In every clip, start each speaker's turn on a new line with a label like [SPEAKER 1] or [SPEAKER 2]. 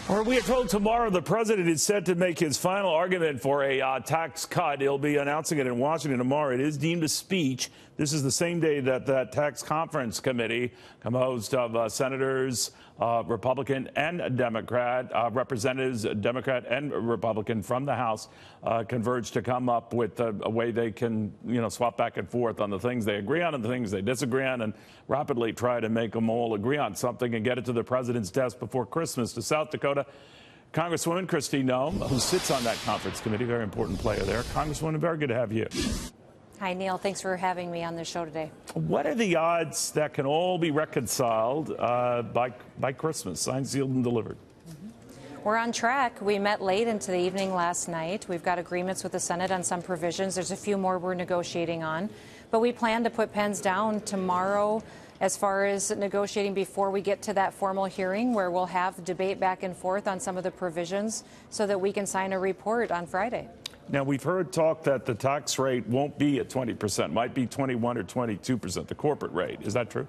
[SPEAKER 1] Or we are told tomorrow the president is set to make his final argument for a tax cut. He'll be announcing it in Washington tomorrow. It is deemed a speech. This is the same day that the tax conference committee, composed of senators, Republican and Democrat, representatives, Democrat and Republican from the House, converge to come up with a way they can, swap back and forth on the things they agree on and the things they disagree on, and rapidly try to make them all agree on something and get it to the president's desk before Christmas. To South Dakota, Congresswoman Kristi Noem, who sits on that conference committee, very important player there. Congresswoman, very good to have you.
[SPEAKER 2] Hi, Neil. Thanks for having me on this show today.
[SPEAKER 1] What are the odds that can all be reconciled by Christmas, signed, sealed, and delivered?
[SPEAKER 2] We're on track. We met late into the evening last night. We've got agreements with the Senate on some provisions. There's a few more we're negotiating on. But we plan to put pens down tomorrow as far as negotiating before we get to that formal hearing where we'll have debate back and forth on some of the provisions so that we can sign a report on Friday.
[SPEAKER 1] Now, we've heard talk that the tax rate won't be at 20%, might be 21 or 22%, the corporate rate. Is that true?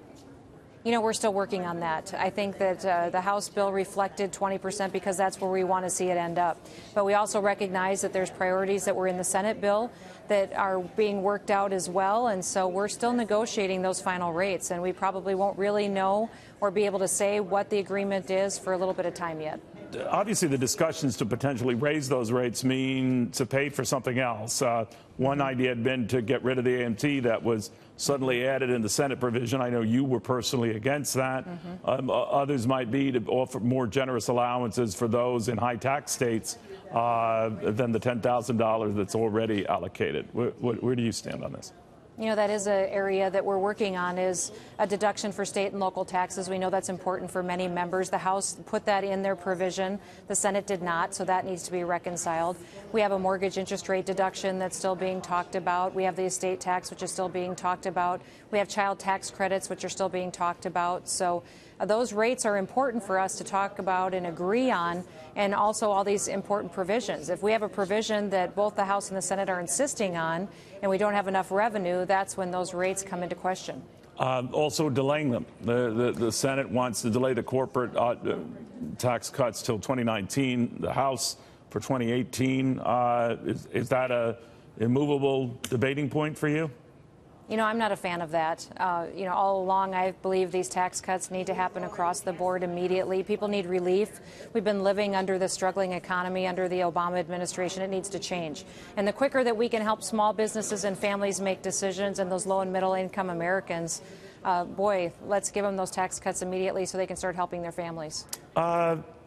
[SPEAKER 2] We're still working on that. I think that the House bill reflected 20% because that's where we want to see it end up. But we also recognize that there's priorities that were in the Senate bill that are being worked out as well. And so we're still negotiating those final rates. And we probably won't really know or be able to say what the agreement is for a little bit of time yet.
[SPEAKER 1] Obviously, the discussions to potentially raise those rates mean to pay for something else. One idea had been to get rid of the AMT that was suddenly added in the Senate provision. I know you were personally against that. Others might be to offer more generous allowances for those in high tax states than the $10,000 that's already allocated. Where do you stand on this?
[SPEAKER 2] That is an area that we're working on, is a deduction for state and local taxes. We know that's important for many members. The House put that in their provision. The Senate did not, so that needs to be reconciled. We have a mortgage interest rate deduction that's still being talked about. We have the estate tax, which is still being talked about. We have child tax credits, which are still being talked about. So those rates are important for us to talk about and agree on, and also all these important provisions. If we have a provision that both the House and the Senate are insisting on and we don't have enough revenue, that's when those rates come into question.
[SPEAKER 1] Also delaying them. The Senate wants to delay the corporate tax cuts till 2019. The House for 2018. Is that a immovable debating point for you?
[SPEAKER 2] I'm not a fan of that. All along, I believe these tax cuts need to happen across the board immediately. People need relief. We've been living under the struggling economy under the Obama administration. It needs to change. And the quicker that we can help small businesses and families make decisions, and those low and middle income Americans, let's give them those tax cuts immediately so they can start helping their families.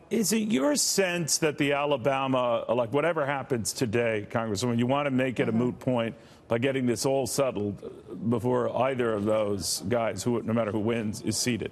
[SPEAKER 1] Is it your sense that the Alabama, whatever happens today, Congresswoman, you want to make it a moot point by getting this all settled before either of those guys, no matter who wins, is seated?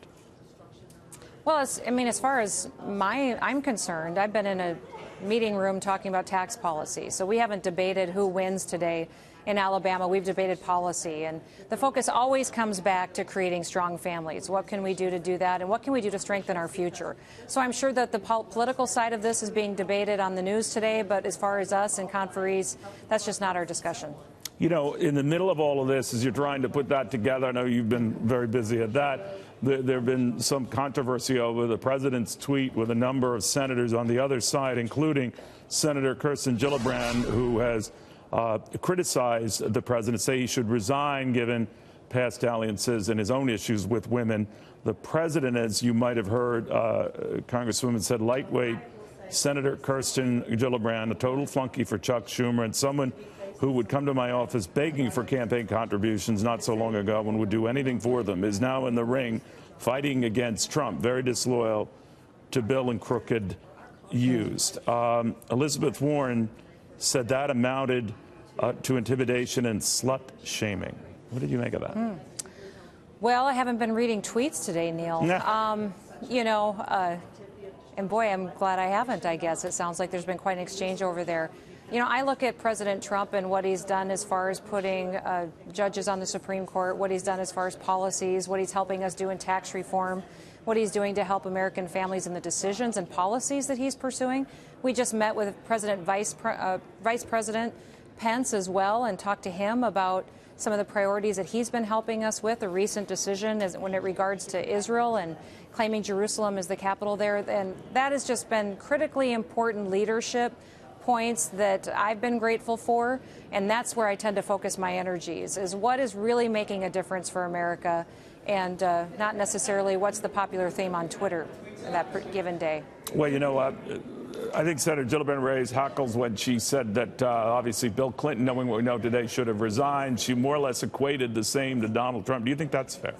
[SPEAKER 2] Well, as far as I'm concerned, I've been in a meeting room talking about tax policy. So we haven't debated who wins today in Alabama. We've debated policy, and the focus always comes back to creating strong families. What can we do to do that, and what can we do to strengthen our future? So I'm sure that the political side of this is being debated on the news today, but as far as us and conferees, that's just not our discussion.
[SPEAKER 1] In the middle of all of this, as you're trying to put that together, I know you've been very busy at that. There have been some controversy over the president's tweet with a number of senators on the other side, including Senator Kirsten Gillibrand, who has criticized the president, say he should resign given past dalliances and his own issues with women. The president, as you might have heard, Congresswoman, said lightweight Senator Kirsten Gillibrand, a total flunky for Chuck Schumer, and someone who would come to my office begging for campaign contributions not so long ago and would do anything for them, is now in the ring fighting against Trump, very disloyal to Bill and crooked used. Elizabeth Warren said that amounted to intimidation and slut shaming. What did you make of that?
[SPEAKER 2] Well, I haven't been reading tweets today, Neil. And boy, I'm glad I haven't, I guess. It sounds like there's been quite an exchange over there. I look at President Trump and what he's done as far as putting judges on the Supreme Court, what he's done as far as policies, what he's helping us do in tax reform, what he's doing to help American families in the decisions and policies that he's pursuing. We just met with Vice President Pence as well and talked to him about some of the priorities that he's been helping us with, a recent decision when it regards to Israel and claiming Jerusalem as the capital there. And that has just been critically important leadership points that I've been grateful for. And that's where I tend to focus my energies, is what is really making a difference for America, and not necessarily what's the popular theme on Twitter that given day.
[SPEAKER 1] Well, you know, I think Senator Gillibrand raised hackles when she said that obviously Bill Clinton, knowing what we know today, should have resigned. She more or less equated the same to Donald Trump. Do you think that's fair?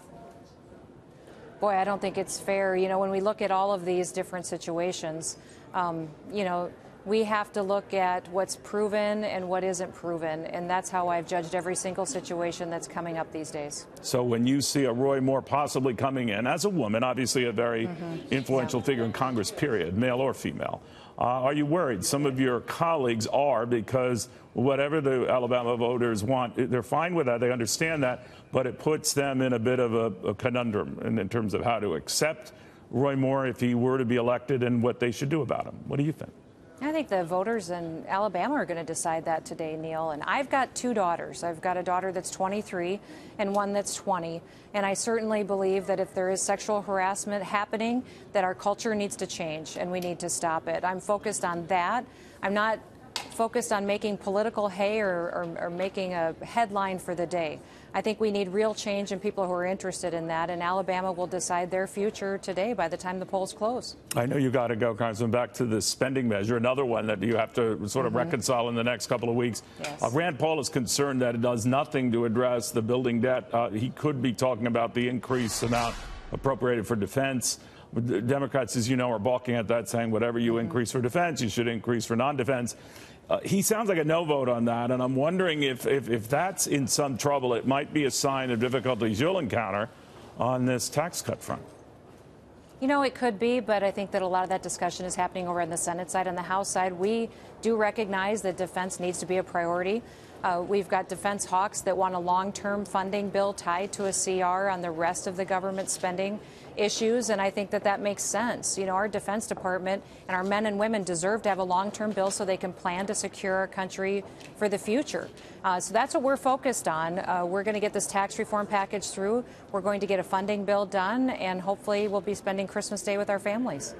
[SPEAKER 2] Boy, I don't think it's fair. You know, when we look at all of these different situations, you know, we have to look at what's proven and what isn't proven, and that's how I've judged every single situation that's coming up these days.
[SPEAKER 1] So when you see a Roy Moore possibly coming in as a woman, obviously a very influential figure in Congress, period, male or female, are you worried? Some of your colleagues are, because whatever the Alabama voters want, they're fine with that. They understand that, but it puts them in a bit of a conundrum in terms of how to accept Roy Moore if he were to be elected and what they should do about him. What do you think?
[SPEAKER 2] I think the voters in Alabama are going to decide that today, Neil. And I've got two daughters. I've got a daughter that's 23 and one that's 20. And I certainly believe that if there is sexual harassment happening, that our culture needs to change and we need to stop it. I'm focused on that. I'm not focused on making political hay or making a headline for the day. I think we need real change and people who are interested in that, and Alabama will decide their future today by the time the polls close. I
[SPEAKER 1] know you got to go, Congressman, back to the spending measure, another one that you have to sort of reconcile in the next couple of weeks.
[SPEAKER 2] Yes.
[SPEAKER 1] Rand Paul is concerned that it does nothing to address the building debt. He could be talking about the increased amount appropriated for defense. Democrats, as you know, are balking at that, saying whatever you increase for defense, you should increase for non-defense. He sounds like a no vote on that, and I'm wondering if that's in some trouble, it might be a sign of difficulties you'll encounter on this tax cut front.
[SPEAKER 2] You know, it could be, but I think that a lot of that discussion is happening over on the Senate side. On the House side, we do recognize that defense needs to be a priority. We've got defense hawks that want a long-term funding bill tied to a CR on the rest of the government spending issues, and I think that that makes sense. You know, our Defense Department and our men and women deserve to have a long-term bill so they can plan to secure our country for the future. So that's what we're focused on. We're going to get this tax reform package through. We're going to get a funding bill done, and hopefully we'll be spending Christmas Day with our families.